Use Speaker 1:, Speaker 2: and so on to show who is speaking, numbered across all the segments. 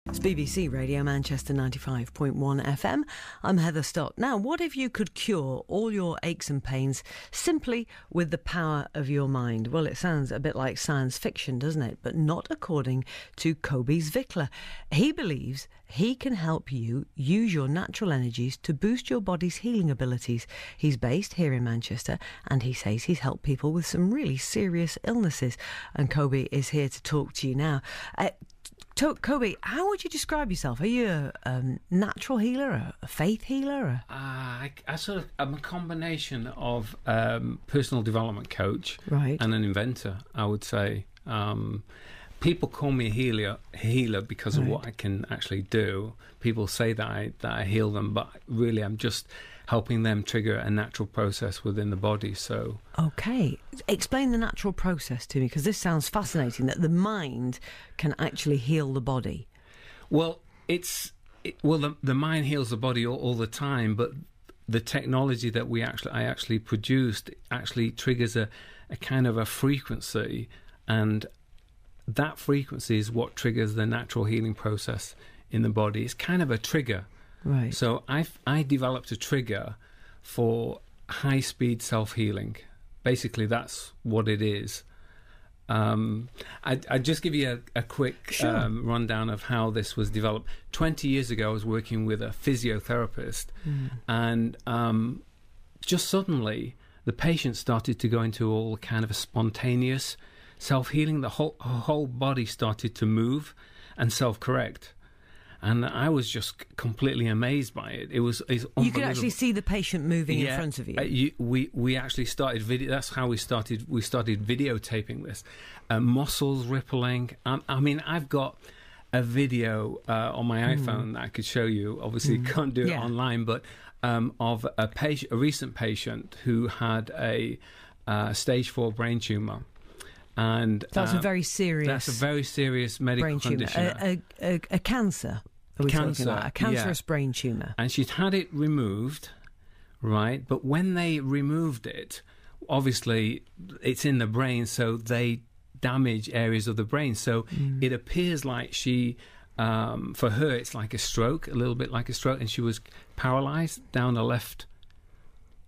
Speaker 1: It's BBC Radio Manchester 95.1 FM. I'm Heather Stott. Now, what if you could cure all your aches and pains simply with the power of your mind? Well, it sounds a bit like science fiction, doesn't it? But not according to Coby Zvikler. He believes he can help you use your natural energies to boost your body's healing abilities. He's based here in Manchester, and he says he's helped people with some really serious illnesses. And Coby is here to talk to you now. Coby, how would you describe yourself? Are you a natural healer, a faith healer?
Speaker 2: I'm a combination of personal development coach
Speaker 1: Right.
Speaker 2: and an inventor, I would say. People call me a healer because of what I can actually do. People say that I heal them, but really I'm just helping them trigger a natural process within the body. So,
Speaker 1: okay, explain the natural process to me, because this sounds fascinating. That the mind can actually heal the body.
Speaker 2: Well, the mind heals the body all the time, but the technology that I actually produced actually triggers a kind of a frequency, and that frequency is what triggers the natural healing process in the body. It's kind of a trigger.
Speaker 1: Right.
Speaker 2: So I developed a trigger for high-speed self-healing. Basically, that's what it is. I'd just give you a quick rundown of how this was developed. 20 years ago, I was working with a physiotherapist, and just suddenly, the patient started to go into all kind of a spontaneous self-healing. The whole body started to move and self-correct. And I was just completely amazed by it. It's unbelievable.
Speaker 1: You could actually see the patient moving in front of you.
Speaker 2: We actually started video. That's how we started. We started videotaping this. Muscles rippling. I mean, I've got a video on my iPhone that I could show you. Obviously, can't do it online, but of a recent patient who had a stage 4 brain tumor. And
Speaker 1: that's a very serious.
Speaker 2: That's a very serious medical condition.
Speaker 1: A cancer. Are we talking about a cancerous brain tumour?
Speaker 2: And she'd had it removed, right? But when they removed it, obviously it's in the brain, so they damage areas of the brain. So it appears like she, for her, it's like a stroke, a little bit like a stroke, and she was paralysed down the left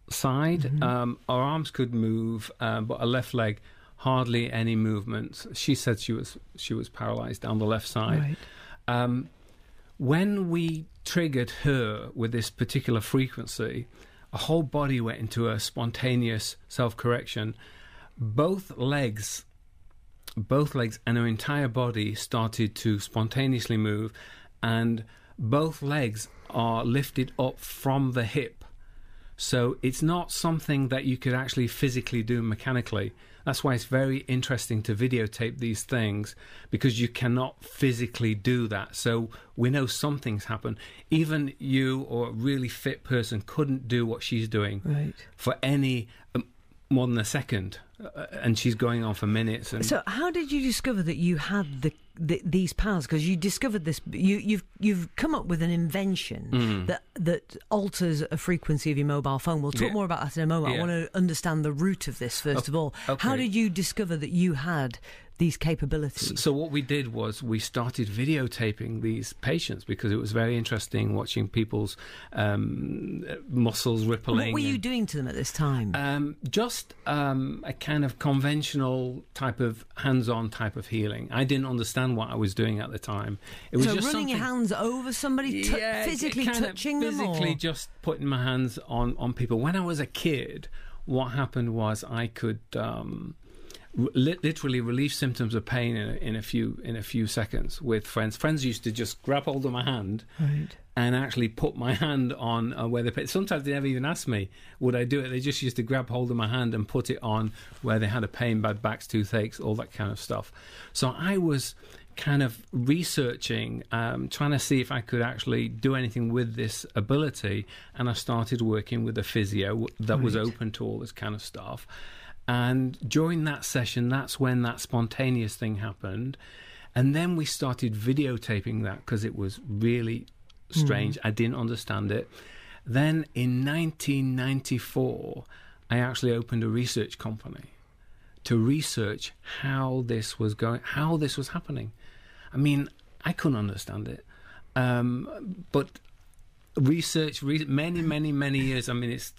Speaker 2: side. Her arms could move, but her left leg, hardly any movement. She said she was paralysed down the left side. Right. When we triggered her with this particular frequency, her whole body went into a spontaneous self-correction. Both legs and her entire body started to spontaneously move, and both legs are lifted up from the hip. So it's not something that you could actually physically do mechanically. That's why it's very interesting to videotape these things, because you cannot physically do that. So we know something's happened. Even you or a really fit person couldn't do what she's doing for any more than a second, and she's going on for minutes. And
Speaker 1: so how did you discover that you had these powers? Because you discovered this, you've come up with an invention that alters a frequency of your mobile phone. We'll talk more about that in a moment. I want to understand the root of this first of all. Okay. How did you discover that you had these capabilities?
Speaker 2: So what we did was we started videotaping these patients, because it was very interesting watching people's muscles rippling.
Speaker 1: What were you doing to them at this time?
Speaker 2: Just a kind of conventional type of hands-on type of healing. I didn't understand what I was doing at the time. It was just
Speaker 1: running your hands over somebody, physically touching them?
Speaker 2: Physically just putting my hands on people. When I was a kid, what happened was I could literally relieve symptoms of pain in a few seconds with friends. Friends used to just grab hold of my hand and actually put my hand on where the pain. Sometimes they never even asked me would I do it. They just used to grab hold of my hand and put it on where they had a pain, bad backs, toothaches, all that kind of stuff. So I was kind of researching, trying to see if I could actually do anything with this ability, and I started working with a physio that was open to all this kind of stuff. And during that session, that's when that spontaneous thing happened. And then we started videotaping that, because it was really strange. I didn't understand it. Then in 1994, I actually opened a research company to research how this was happening. I mean, I couldn't understand it. But research, many years. I mean, it's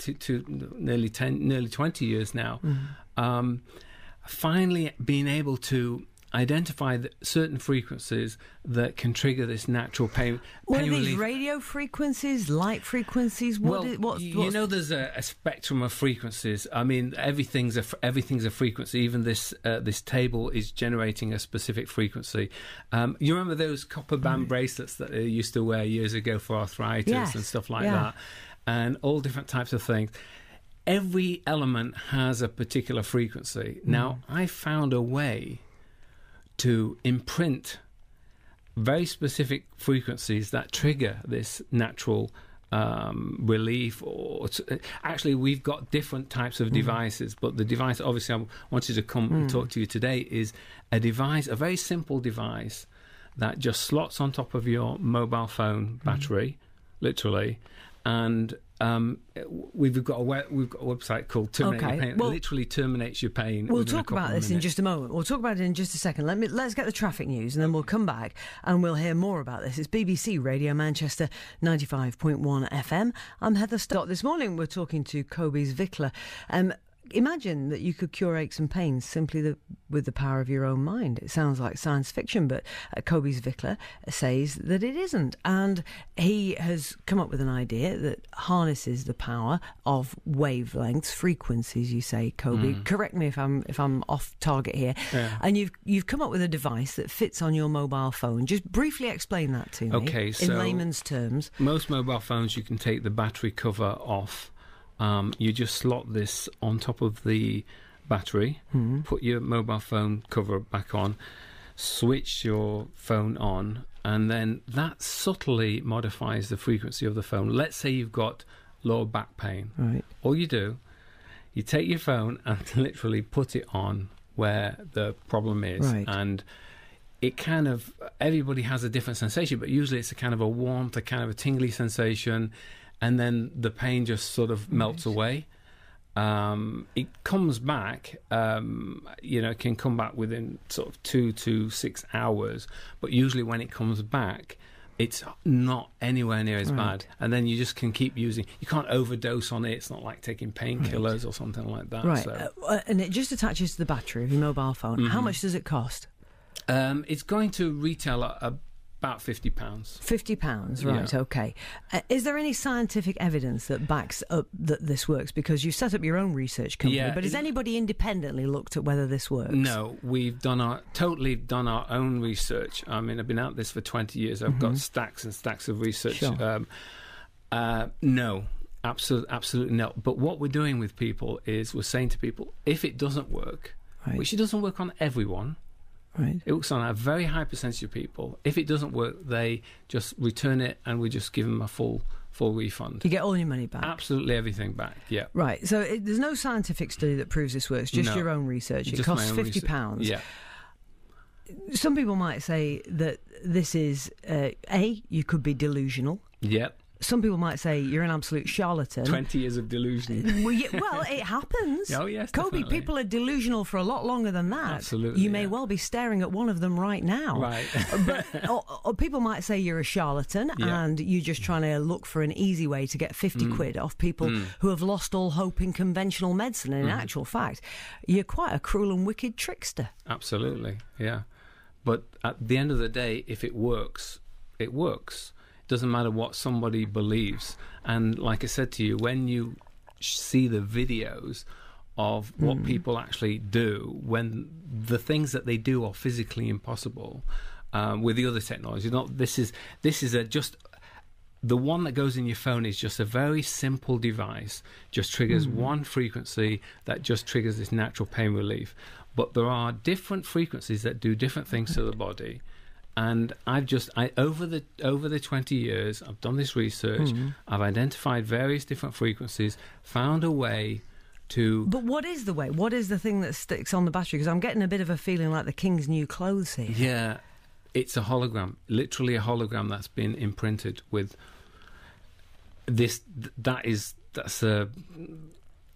Speaker 2: nearly 20 years now. Finally, being able to identify certain frequencies that can trigger this natural pain.
Speaker 1: What are
Speaker 2: relief.
Speaker 1: these radio frequencies, light frequencies?
Speaker 2: There's a spectrum of frequencies. I mean, everything's a frequency. Even this table is generating a specific frequency. You remember those copper band bracelets that they used to wear years ago for arthritis and stuff like that, and all different types of things. Every element has a particular frequency. Now, I found a way to imprint very specific frequencies that trigger this natural relief. Actually, we've got different types of devices, but the device, obviously, I wanted to come and talk to you today, is a very simple device that just slots on top of your mobile phone battery, literally, and we've got a website called Terminate Your Pain. It literally terminates your pain.
Speaker 1: We'll talk about this in just a moment. We'll talk about it in just a second. Let's get the traffic news, and then we'll come back and we'll hear more about this. It's BBC Radio Manchester 95.1 FM. I'm Heather Stott. This morning we're talking to Coby Zvikler. Imagine that you could cure aches and pains simply with the power of your own mind. It sounds like science fiction, but Coby Zvikler says that it isn't. And he has come up with an idea that harnesses the power of wavelengths, frequencies, you say, Coby. Correct me if I'm off target here. Yeah. And you've come up with a device that fits on your mobile phone. Just briefly explain that to me.
Speaker 2: Okay, so
Speaker 1: in layman's terms.
Speaker 2: Most mobile phones, you can take the battery cover off. You just slot this on top of the battery, put your mobile phone cover back on, switch your phone on, and then that subtly modifies the frequency of the phone. Let's say you've got lower back pain. Right. All you do, you take your phone and literally put it on where the problem is. Right. And it kind of, everybody has a different sensation, but usually it's a kind of a warmth, a kind of a tingly sensation, and then the pain just sort of melts away. It comes back, it can come back within sort of 2 to 6 hours, but usually when it comes back, it's not anywhere near as bad. And then you just can keep using. You can't overdose on it. It's not like taking painkillers or something like that.
Speaker 1: Right.
Speaker 2: So.
Speaker 1: And it just attaches to the battery of your mobile phone. How much does it cost?
Speaker 2: It's going to retail at about £50.
Speaker 1: £50, right, okay. Is there any scientific evidence that backs up that this works? Because you set up your own research company, but has anybody independently looked at whether this works?
Speaker 2: No, we've totally done our own research. I mean, I've been at this for 20 years. I've got stacks and stacks of research. Sure. No, absolutely not. But what we're doing with people is we're saying to people, if it doesn't work, which it doesn't work on everyone, right. It works on a very high percentage of people. If it doesn't work, they just return it and we just give them a full refund.
Speaker 1: You get all your money back?
Speaker 2: Absolutely everything back, yeah.
Speaker 1: Right, so there's no scientific study that proves this works, just your own research. It costs £50.
Speaker 2: Yeah.
Speaker 1: Some people might say that this is, you could be delusional.
Speaker 2: Yep.
Speaker 1: Some people might say you're an absolute charlatan.
Speaker 2: 20 years of delusion.
Speaker 1: Well, it happens.
Speaker 2: Oh, yes,
Speaker 1: Coby,
Speaker 2: definitely.
Speaker 1: People are delusional for a lot longer than that.
Speaker 2: Absolutely.
Speaker 1: You may well be staring at one of them right now.
Speaker 2: Right.
Speaker 1: But or people might say you're a charlatan and you're just trying to look for an easy way to get 50 quid off people who have lost all hope in conventional medicine. And in actual fact, you're quite a cruel and wicked trickster.
Speaker 2: Absolutely, yeah. But at the end of the day, if it works, it works. Doesn't matter what somebody believes. And like I said to you, when you see the videos of what people actually do, when the things that they do are physically impossible with the other technology, this is just the one that goes in your phone is just a very simple device, just triggers one frequency that just triggers this natural pain relief. But there are different frequencies that do different things to the body. And over the 20 years, I've done this research. I've identified various different frequencies, found a way to. But
Speaker 1: what is the way? What is the thing that sticks on the battery? Because I'm getting a bit of a feeling like the king's new clothes here.
Speaker 2: Yeah, it's a hologram, literally a hologram that's been imprinted with this.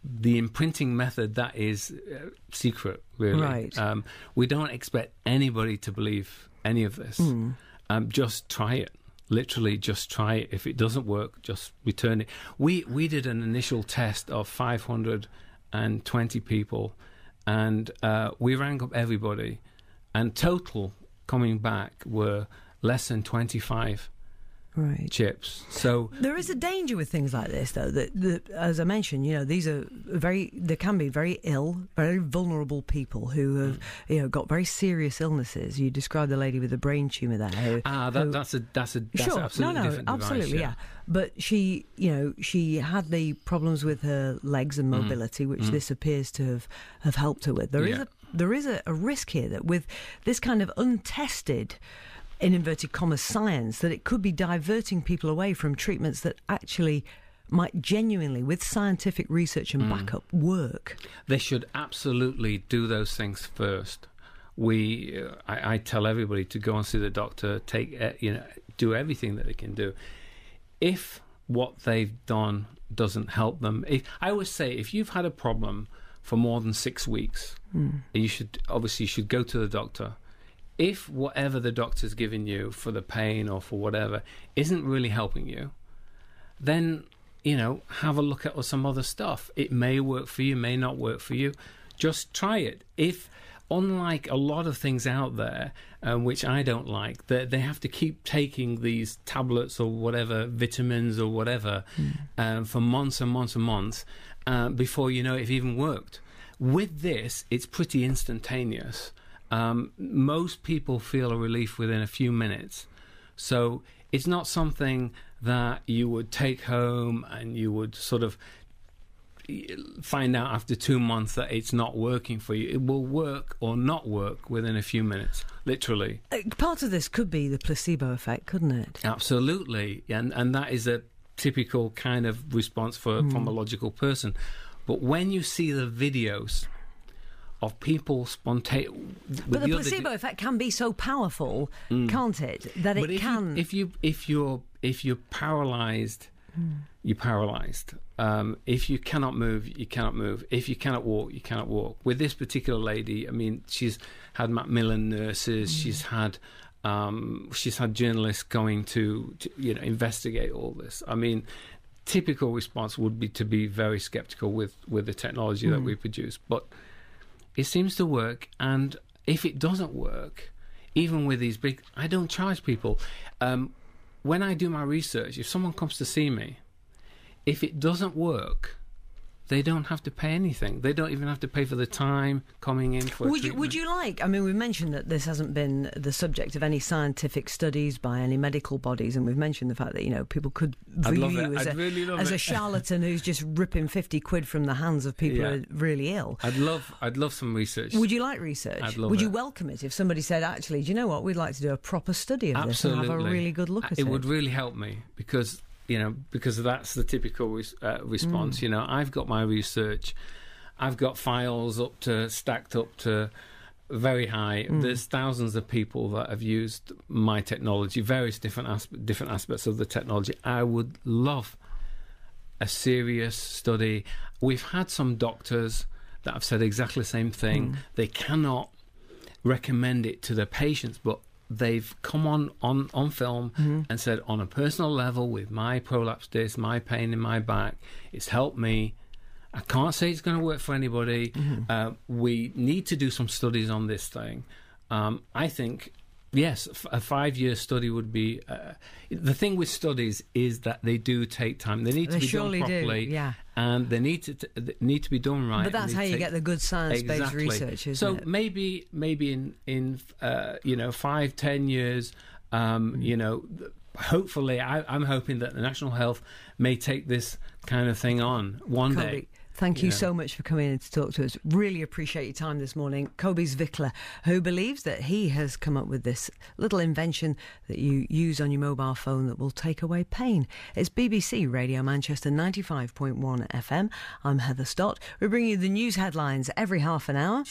Speaker 2: The imprinting method that is secret, really.
Speaker 1: Right.
Speaker 2: We don't expect anybody to believe any of this. just try it. Literally, just try it. If it doesn't work, just return it. We did an initial test of 520 people, and we rang up everybody, and total coming back were less than 25 chips. So
Speaker 1: there is a danger with things like this, though, that as I mentioned, these are they can be very ill, very vulnerable people who have got very serious illnesses. You described the lady with the brain tumour there.
Speaker 2: That's
Speaker 1: sure,
Speaker 2: absolutely different
Speaker 1: absolutely,
Speaker 2: device,
Speaker 1: yeah. But she had the problems with her legs and mobility, which this appears to have helped her with. There is a risk here that with this kind of untested, in inverted commas, science, that it could be diverting people away from treatments that actually might genuinely, with scientific research and backup, work.
Speaker 2: They should absolutely do those things first. I tell everybody to go and see the doctor, do everything that they can do. If what they've done doesn't help them, I always say, if you've had a problem for more than 6 weeks, you should go to the doctor. If whatever the doctor's given you for the pain or for whatever isn't really helping you, then, have a look at some other stuff. It may work for you, may not work for you. Just try it. If, unlike a lot of things out there, which I don't like, they have to keep taking these tablets or whatever, vitamins or whatever, for months and months and months before you know if it even worked. With this, it's pretty instantaneous. Most people feel a relief within a few minutes. So it's not something that you would take home and you would sort of find out after 2 months that it's not working for you. It will work or not work within a few minutes, literally.
Speaker 1: Part of this could be the placebo effect, couldn't it?
Speaker 2: Absolutely. And that is a typical kind of response from a logical person. But when you see the videos of people spontaneous,
Speaker 1: but the placebo effect can be so powerful, can't it? That it can.
Speaker 2: If you're paralysed, you're paralysed. If you cannot move, you cannot move. If you cannot walk, you cannot walk. With this particular lady, I mean, she's had Macmillan nurses. She's had journalists going to investigate all this. I mean, typical response would be to be very sceptical with the technology that we produce, but it seems to work. And if it doesn't work, even with these big, I don't charge people. When I do my research, if someone comes to see me, if it doesn't work, they don't have to pay anything. They don't even have to pay for the time coming in for treatment. Would you like,
Speaker 1: I mean, we've mentioned that this hasn't been the subject of any scientific studies by any medical bodies, and we've mentioned the fact that, people could view you as a charlatan who's just ripping 50 quid from the hands of people who are really ill.
Speaker 2: I'd love some research.
Speaker 1: Would you like research?
Speaker 2: I'd love
Speaker 1: Would
Speaker 2: it.
Speaker 1: you welcome it if somebody said, actually, do you know what, we'd like to do a proper study of this and have a really good look at it?
Speaker 2: It would really help me because that's the typical response. I've got my research, I've got files stacked up to very high. There's thousands of people that have used my technology, various different aspects of the technology. I would love a serious study. We've had some doctors that have said exactly the same thing. They cannot recommend it to their patients, but they've come on film and said, on a personal level, with my prolapse disc, my pain in my back, it's helped me. I can't say it's going to work for anybody. We need to do some studies on this thing. I think, yes, a 5-year study would be... the thing with studies is that they do take time. They need to be done properly. And they need to be done right.
Speaker 1: But that's how you get the good science-based research, isn't it?
Speaker 2: So maybe in 5-10 years, hopefully, I'm hoping that the National Health may take this kind of thing on one day.
Speaker 1: Thank you so much for coming in to talk to us. Really appreciate your time this morning. Coby Zvikler, who believes that he has come up with this little invention that you use on your mobile phone that will take away pain. It's BBC Radio Manchester 95.1 FM. I'm Heather Stott. We bring you the news headlines every half an hour.